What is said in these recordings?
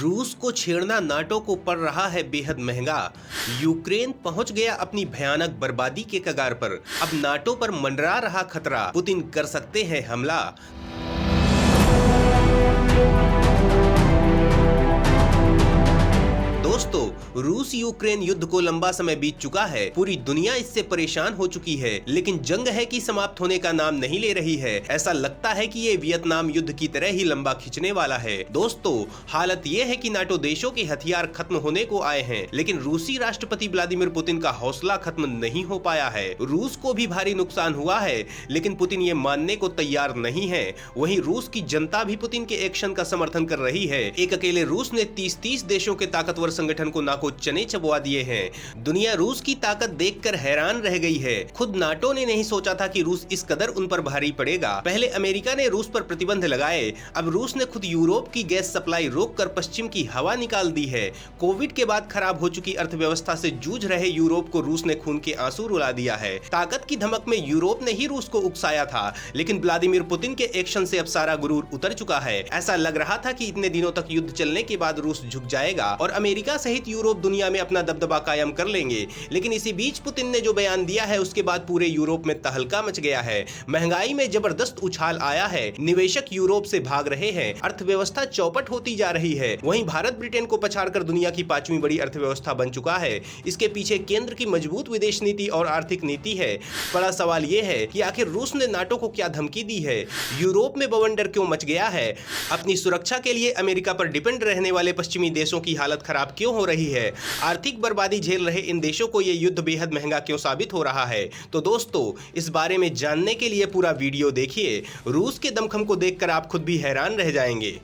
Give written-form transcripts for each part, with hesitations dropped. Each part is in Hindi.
रूस को छेड़ना नाटो को पड़ रहा है बेहद महंगा। यूक्रेन पहुंच गया अपनी भयानक बर्बादी के कगार पर। अब नाटो पर मंडरा रहा खतरा, पुतिन कर सकते हैं हमला। दोस्तों, रूस यूक्रेन युद्ध को लंबा समय बीत चुका है। पूरी दुनिया इससे परेशान हो चुकी है, लेकिन जंग है कि समाप्त होने का नाम नहीं ले रही है। ऐसा लगता है कि ये वियतनाम युद्ध की तरह ही लंबा खिंचने वाला है। दोस्तों, हालत ये है कि नाटो देशों के हथियार खत्म होने को आए हैं, लेकिन रूसी राष्ट्रपति व्लादिमीर पुतिन का हौसला खत्म नहीं हो पाया है। रूस को भी भारी नुकसान हुआ है, लेकिन पुतिन ये मानने को तैयार नहीं है। वहीं रूस की जनता भी पुतिन के एक्शन का समर्थन कर रही है। एक अकेले रूस ने 30 देशों के ताकतवर संगठन को नाको चने चबवा दिए हैं। दुनिया रूस की ताकत देखकर हैरान रह गई है। खुद नाटो ने नहीं सोचा था कि रूस इस कदर उन पर भारी पड़ेगा। पहले अमेरिका ने रूस पर प्रतिबंध लगाए, अब रूस ने खुद यूरोप की गैस सप्लाई रोककर पश्चिम की हवा निकाल दी है। कोविड के बाद खराब हो चुकी अर्थव्यवस्था से जूझ रहे यूरोप को रूस ने खून के आंसू रुला दिया है। ताकत की धमक में यूरोप ने ही रूस को उकसाया था, लेकिन व्लादिमीर पुतिन के एक्शन से अब सारा गुरूर उतर चुका है। ऐसा लग रहा था कि इतने दिनों तक युद्ध चलने के बाद रूस झुक जाएगा और अमेरिका सहित यूरोप दुनिया में अपना दबदबा कायम कर लेंगे। लेकिन इसी बीच पुतिन ने जो बयान दिया है, उसके बाद पूरे यूरोप में तहलका मच गया है। महंगाई में जबरदस्त उछाल आया है, निवेशक यूरोप से भाग रहे हैं, अर्थव्यवस्था चौपट होती जा रही है। वहीं भारत ब्रिटेन को पछाड़कर दुनिया की 5वीं बड़ी अर्थव्यवस्था बन चुका है। इसके पीछे केंद्र की मजबूत विदेश नीति और आर्थिक नीति है। बड़ा सवाल यह है कि आखिर रूस ने नाटो को क्या धमकी दी है? यूरोप में बवंडर क्यों मच गया है? अपनी सुरक्षा के लिए अमेरिका पर डिपेंड रहने वाले पश्चिमी देशों की हालत खराब क्यों हो रही है? आर्थिक बर्बादी झेल रहे इन देशों को यह युद्ध बेहद महंगा क्यों साबित हो रहा है? तो दोस्तों, इस बारे में जानने के लिए पूरा वीडियो देखिए। रूस के दमखम को देखकर आप खुद भी हैरान रह जाएंगे।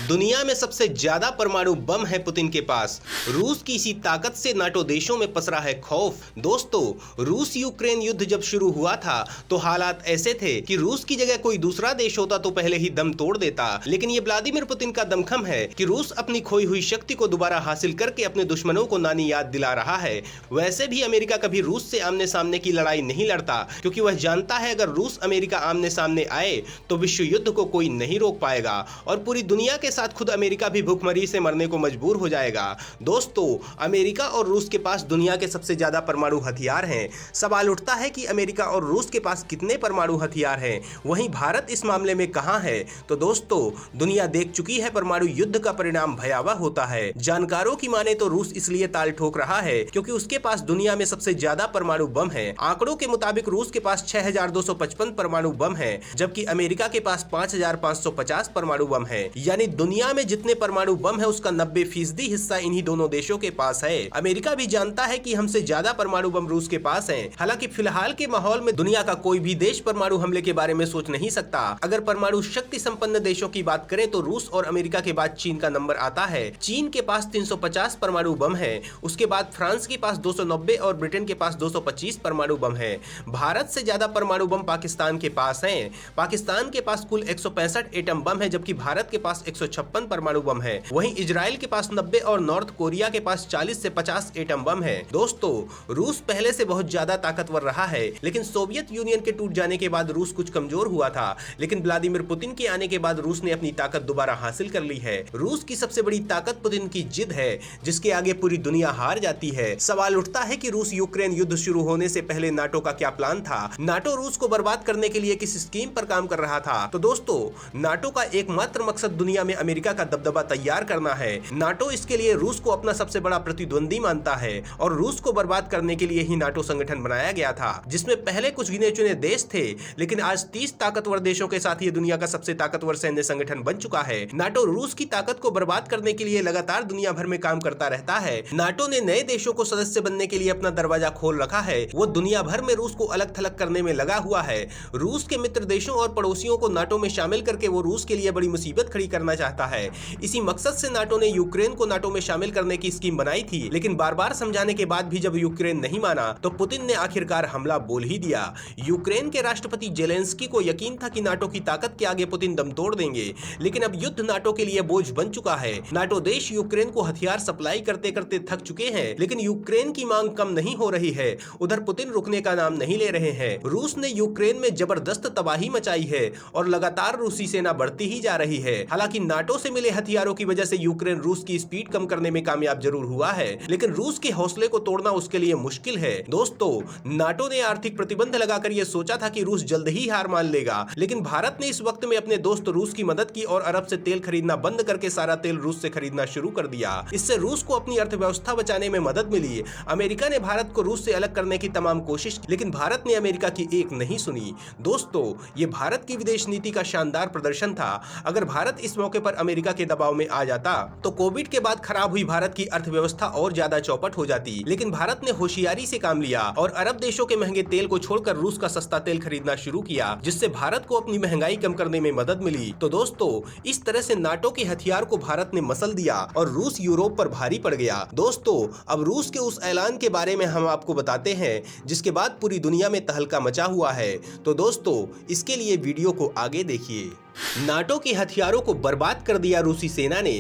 दुनिया में सबसे ज्यादा परमाणु बम है पुतिन के पास। रूस की इसी ताकत से नाटो देशों में पसरा है खौफ। दोस्तों, रूस यूक्रेन युद्ध जब शुरू हुआ था तो हालात ऐसे थे कि रूस की जगह कोई दूसरा देश होता तो पहले ही दम तोड़ देता। लेकिन ये व्लादिमीर पुतिन का दमखम है कि रूस अपनी खोई हुई शक्ति को दोबारा हासिल करके अपने दुश्मनों को नानी याद दिला रहा है। वैसे भी अमेरिका कभी रूस से आमने सामने की लड़ाई नहीं लड़ता, क्योंकि वह जानता है अगर रूस अमेरिका आमने सामने आए तो विश्व युद्ध को कोई नहीं रोक पाएगा और पूरी दुनिया के साथ खुद अमेरिका भी भूखमरी से मरने को मजबूर हो जाएगा। दोस्तों, अमेरिका और रूस के पास दुनिया के सबसे ज्यादा परमाणु हथियार हैं। सवाल उठता है कि अमेरिका और रूस के पास कितने परमाणु हथियार हैं? वहीं भारत इस मामले में कहां है? तो दोस्तों, दुनिया देख चुकी है परमाणु युद्ध का परिणाम भयावह होता है। जानकारों की माने तो रूस इसलिए ताल ठोक रहा है क्योंकि उसके पास दुनिया में सबसे ज्यादा परमाणु बम है। आंकड़ों के मुताबिक रूस के पास 6255 परमाणु बम है, जबकि अमेरिका के पास 5550 परमाणु बम है। यानी दुनिया में जितने परमाणु बम है उसका 90% हिस्सा इन्हीं दोनों देशों के पास है। अमेरिका भी जानता है कि हमसे ज्यादा परमाणु बम रूस के पास हैं। हालांकि फिलहाल के माहौल में दुनिया का कोई भी देश परमाणु हमले के बारे में सोच नहीं सकता। अगर परमाणु शक्ति संपन्न देशों की बात करें तो रूस और अमेरिका के बाद चीन का नंबर आता है। चीन के पास 350 परमाणु बम है, उसके बाद फ्रांस के पास 290 और ब्रिटेन के पास 225 परमाणु बम है। भारत से ज्यादा परमाणु बम पाकिस्तान के पास है। पाकिस्तान के पास कुल 165 एटम बम है, जबकि भारत के पास 156 परमाणु बम है। वहीं इजराइल के पास 90 और नॉर्थ कोरिया के पास 40 से 50 एटम बम है। दोस्तों, रूस पहले से बहुत ज्यादा ताकतवर रहा है, लेकिन सोवियत यूनियन के टूट जाने के बाद रूस कुछ कमजोर हुआ था। लेकिन व्लादिमीर पुतिन के आने के बाद रूस ने अपनी ताकत दोबारा हासिल कर ली है। रूस की सबसे बड़ी ताकत पुतिन की जिद है, जिसके आगे पूरी दुनिया हार जाती है। सवाल उठता है कि रूस यूक्रेन युद्ध शुरू होने से पहले नाटो का क्या प्लान था? नाटो रूस को बर्बाद करने के लिए किस स्कीम पर काम कर रहा था? तो दोस्तों, नाटो का एकमात्र मकसद दुनिया में अमेरिका का दबदबा तैयार करना है। नाटो इसके लिए रूस को अपना सबसे बड़ा प्रतिद्वंदी मानता है और रूस को बर्बाद करने के लिए ही नाटो संगठन बनाया गया था, जिसमें पहले कुछ गिने चुने देश थे, लेकिन आज 30 ताकतवर देशों के साथ ये दुनिया का सबसे ताकतवर सैन्य संगठन बन चुका है। नाटो रूस की ताकत को बर्बाद करने के लिए लगातार दुनिया भर में काम करता रहता है। नाटो ने नए देशों को सदस्य बनने के लिए अपना दरवाजा खोल रखा है। वो दुनिया भर में रूस को अलग थलग करने में लगा हुआ है। रूस के मित्र देशों और पड़ोसियों को नाटो में शामिल करके वो रूस के लिए बड़ी मुसीबत खड़ी करना चाहता है। इसी मकसद से नाटो ने यूक्रेन को नाटो में शामिल करने की स्कीम बनाई थी, लेकिन बार बार समझाने के बाद भी जब यूक्रेन नहीं माना तो पुतिन ने आखिरकार हमला बोल ही दिया। यूक्रेन के राष्ट्रपति जेलेंस्की को यकीन था कि नाटो की ताकत के आगे पुतिन दम तोड़ देंगे, लेकिन अब युद्ध नाटो के लिए बोझ बन चुका है। नाटो देश यूक्रेन को हथियार सप्लाई करते करते थक चुके हैं, लेकिन यूक्रेन की मांग कम नहीं हो रही है। उधर पुतिन रुकने का नाम नहीं ले रहे हैं। रूस ने यूक्रेन में जबरदस्त तबाही मचाई है और लगातार रूसी सेना बढ़ती ही जा रही है। हालांकि कि नाटो से मिले हथियारों की वजह से यूक्रेन रूस की स्पीड कम करने में कामयाब जरूर हुआ है, लेकिन रूस के हौसले को तोड़ना उसके लिए मुश्किल है। दोस्तों, नाटो ने आर्थिक प्रतिबंध लगाकर यह सोचा था कि रूस जल्द ही हार मान लेगा, लेकिन भारत ने इस वक्त में अपने दोस्त रूस की मदद की और अरब से तेल खरीदना बंद करके सारा तेल रूस से खरीदना शुरू कर दिया। इससे रूस को अपनी अर्थव्यवस्था बचाने में मदद मिली। अमेरिका ने भारत को रूस से अलग करने की तमाम कोशिश की, लेकिन भारत ने अमेरिका की एक नहीं सुनी। दोस्तों, ये भारत की विदेश नीति का शानदार प्रदर्शन था। अगर भारत इस मौके पर अमेरिका के दबाव में आ जाता तो कोविड के बाद खराब हुई भारत की अर्थव्यवस्था और ज्यादा चौपट हो जाती, लेकिन भारत ने होशियारी से काम लिया और अरब देशों के महंगे तेल को छोड़कर रूस का सस्ता तेल खरीदना शुरू किया, जिससे भारत को अपनी महंगाई कम करने में मदद मिली। तो दोस्तों, इस तरह से नाटो के हथियार को भारत ने मसल दिया और रूस यूरोप पर भारी पड़ गया। दोस्तों, अब रूस के उस ऐलान के बारे में हम आपको बताते हैं जिसके बाद पूरी दुनिया में तहलका मचा हुआ है। तो दोस्तों, इसके लिए वीडियो को आगे देखिए। नाटो के हथियारों को बर्बाद कर दिया रूसी सेना ने,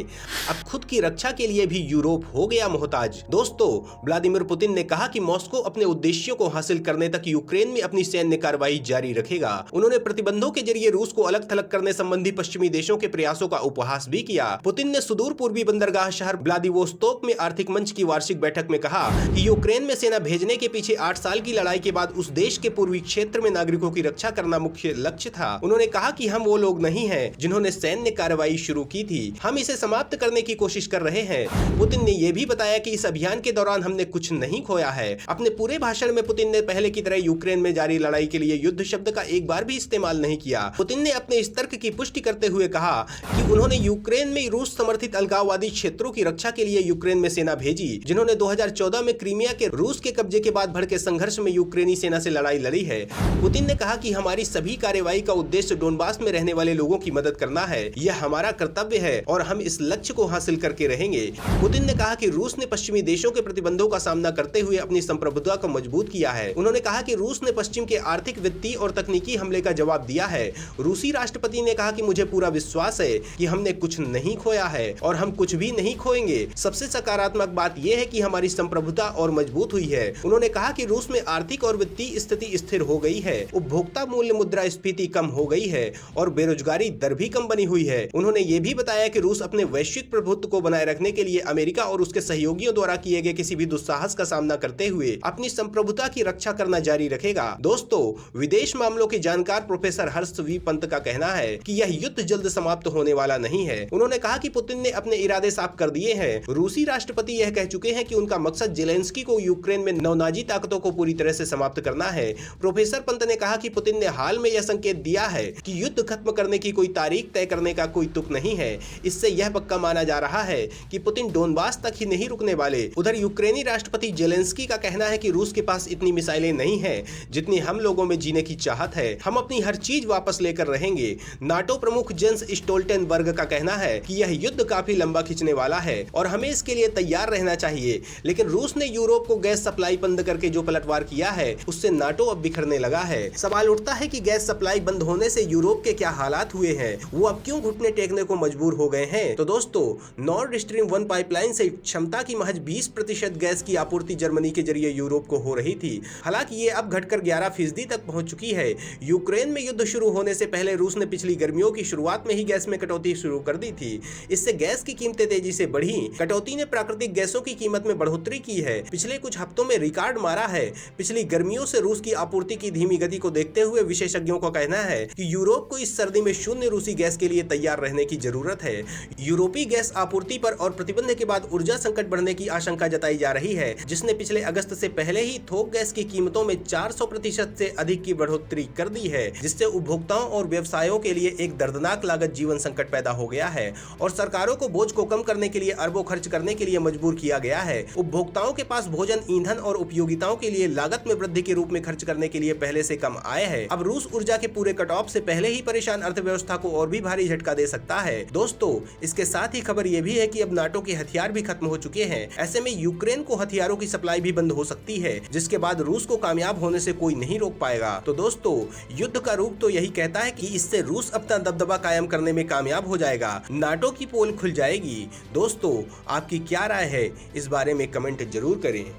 अब खुद की रक्षा के लिए भी यूरोप हो गया मोहताज। दोस्तों, व्लादिमीर पुतिन ने कहा कि मॉस्को अपने उद्देश्यों को हासिल करने तक यूक्रेन में अपनी सैन्य कार्रवाई जारी रखेगा। उन्होंने प्रतिबंधों के जरिए रूस को अलग थलग करने संबंधी पश्चिमी देशों के प्रयासों का उपहास भी किया। पुतिन ने सुदूर पूर्वी बंदरगाह शहर व्लादिवोस्तोक में आर्थिक मंच की वार्षिक बैठक में कहा कि यूक्रेन में सेना भेजने के पीछे 8 साल की लड़ाई के बाद उस देश के पूर्वी क्षेत्र में नागरिकों की रक्षा करना मुख्य लक्ष्य था। उन्होंने कहा कि हम वो लोग नहीं है जिन्होंने सैन्य कार्रवाई शुरू की थी, हम इसे समाप्त करने की कोशिश कर रहे हैं। पुतिन ने यह भी बताया कि इस अभियान के दौरान हमने कुछ नहीं खोया है। अपने पूरे भाषण में पुतिन ने पहले की तरह यूक्रेन में जारी लड़ाई के लिए युद्ध शब्द का एक बार भी इस्तेमाल नहीं किया। पुतिन ने अपने इस तर्क की पुष्टि करते हुए कहा कि उन्होंने यूक्रेन में रूस समर्थित अलगाववादी क्षेत्रों की रक्षा के लिए यूक्रेन में सेना भेजी, जिन्होंने 2014 में क्रीमिया के रूस के कब्जे के बाद भड़के संघर्ष में यूक्रेनी सेना से लड़ाई लड़ी है। पुतिन ने कहा कि हमारी सभी कार्रवाई का उद्देश्य डोनबास में रहने वाले लोगों की मदद करना है। यह हमारा कर्तव्य है और हम इस लक्ष्य को हासिल करके रहेंगे। पुतिन ने कहा कि रूस ने पश्चिमी देशों के प्रतिबंधों का सामना करते हुए अपनी संप्रभुता को मजबूत किया है। उन्होंने कहा कि रूस ने पश्चिम के आर्थिक, वित्तीय और तकनीकी हमले का जवाब दिया है। रूसी राष्ट्रपति ने कहा कि मुझे पूरा विश्वास है कि हमने कुछ नहीं खोया है और हम कुछ भी नहीं खोएंगे। सबसे सकारात्मक बात यह है कि हमारी संप्रभुता और मजबूत हुई है। उन्होंने कहा कि रूस में आर्थिक और वित्तीय स्थिति स्थिर हो गई है, उपभोक्ता मूल्य मुद्रास्फीति कम हो गई है और बेरोजगारी दर भी कम बनी हुई है। उन्होंने ये भी बताया कि रूस अपने वैश्विक प्रभुत्व को बनाए रखने के लिए अमेरिका और उसके सहयोगियों द्वारा किए गए किसी भी दुस्साहस का सामना करते हुए अपनी संप्रभुता की रक्षा करना जारी रखेगा। दोस्तों, विदेश मामलों के जानकार प्रोफेसर हर्ष वी पंत का कहना है कि यह युद्ध जल्द समाप्त होने वाला नहीं है। उन्होंने कहा कि पुतिन ने अपने इरादे साफ कर दिए हैं। रूसी राष्ट्रपति यह कह चुके हैं कि उनका मकसद जेलेंस्की को यूक्रेन में नवनाजी ताकतों को पूरी तरह से समाप्त करना है। प्रोफेसर पंत ने कहा कि पुतिन ने हाल में यह संकेत दिया है कि युद्ध खत्म करने की कोई तारीख तय करने का कोई तुक नहीं है। इससे यह पक्का माना जा रहा है कि पुतिन डोनबास तक ही नहीं रुकने वाले। उधर यूक्रेनी राष्ट्रपति जेलेंस्की का कहना है कि रूस के पास इतनी मिसाइलें नहीं हैं जितनी हम लोगों में जीने की चाहत है। हम अपनी हर चीज वापस लेकर रहेंगे। नाटो प्रमुख जेंस स्टोल्टेनबर्ग का कहना है कि यह युद्ध काफी लंबा खिंचने वाला है और हमें इसके लिए तैयार रहना चाहिए। लेकिन रूस ने यूरोप को गैस सप्लाई बंद करके जो पलटवार किया है, उससे नाटो अब बिखरने लगा है। सवाल उठता है कि गैस सप्लाई बंद होने से यूरोप के क्या हालात हुए हैं, वो अब क्यों घुटने टेकने को मजबूर हो गए हैं। तो दोस्तों, नॉर्ड स्ट्रीम 1 पाइपलाइन से क्षमता की महज 20% गैस की आपूर्ति जर्मनी के जरिए यूरोप को हो रही थी। हालांकि ये अब घटकर 11% तक पहुंच चुकी है। यूक्रेन में युद्ध शुरू होने से पहले रूस ने पिछली गर्मियों की शुरुआत में ही गैस में कटौती शुरू कर दी थी। इससे गैस की कीमतें तेजी से बढ़ी। कटौती ने प्राकृतिक गैसों की कीमत में बढ़ोतरी की है। पिछले कुछ हफ्तों में रिकॉर्ड मारा है। पिछली गर्मियों से रूस की आपूर्ति की धीमी गति को देखते हुए विशेषज्ञों का कहना है कि यूरोप को इस सर्दी में शून्य रूसी गैस के लिए तैयार रहने की जरूरत है। यूरोपीय गैस आपूर्ति पर और प्रतिबंध के बाद ऊर्जा संकट बढ़ने की आशंका जताई जा रही है, जिसने पिछले अगस्त से पहले ही थोक गैस की कीमतों में 400% से अधिक की बढ़ोतरी कर दी है, जिससे उपभोक्ताओं और व्यवसायों के लिए एक दर्दनाक लागत जीवन संकट पैदा हो गया है और सरकारों को बोझ को कम करने के लिए अरबों खर्च करने के लिए मजबूर किया गया है। उपभोक्ताओं के पास भोजन, ईंधन और उपयोगिताओं के लिए लागत में वृद्धि के रूप में खर्च करने के लिए पहले से कम आय है। अब रूस ऊर्जा के पूरे कट ऑफ से पहले ही परेशान अर्थव्यवस्था को और भी भारी झटका दे सकता है। दोस्तों, इसके साथ ही खबर यह भी है कि अब नाटो के हथियार भी खत्म हो चुके हैं। ऐसे में यूक्रेन को हथियारों की सप्लाई भी बंद हो सकती है, जिसके बाद रूस को कामयाब होने से कोई नहीं रोक पाएगा। तो दोस्तों, युद्ध का रूप तो यही कहता है कि इससे रूस अपना दबदबा कायम करने में कामयाब हो जाएगा, नाटो की पोल खुल जाएगी। दोस्तों, आपकी क्या राय है इस बारे में कमेंट जरूर करें।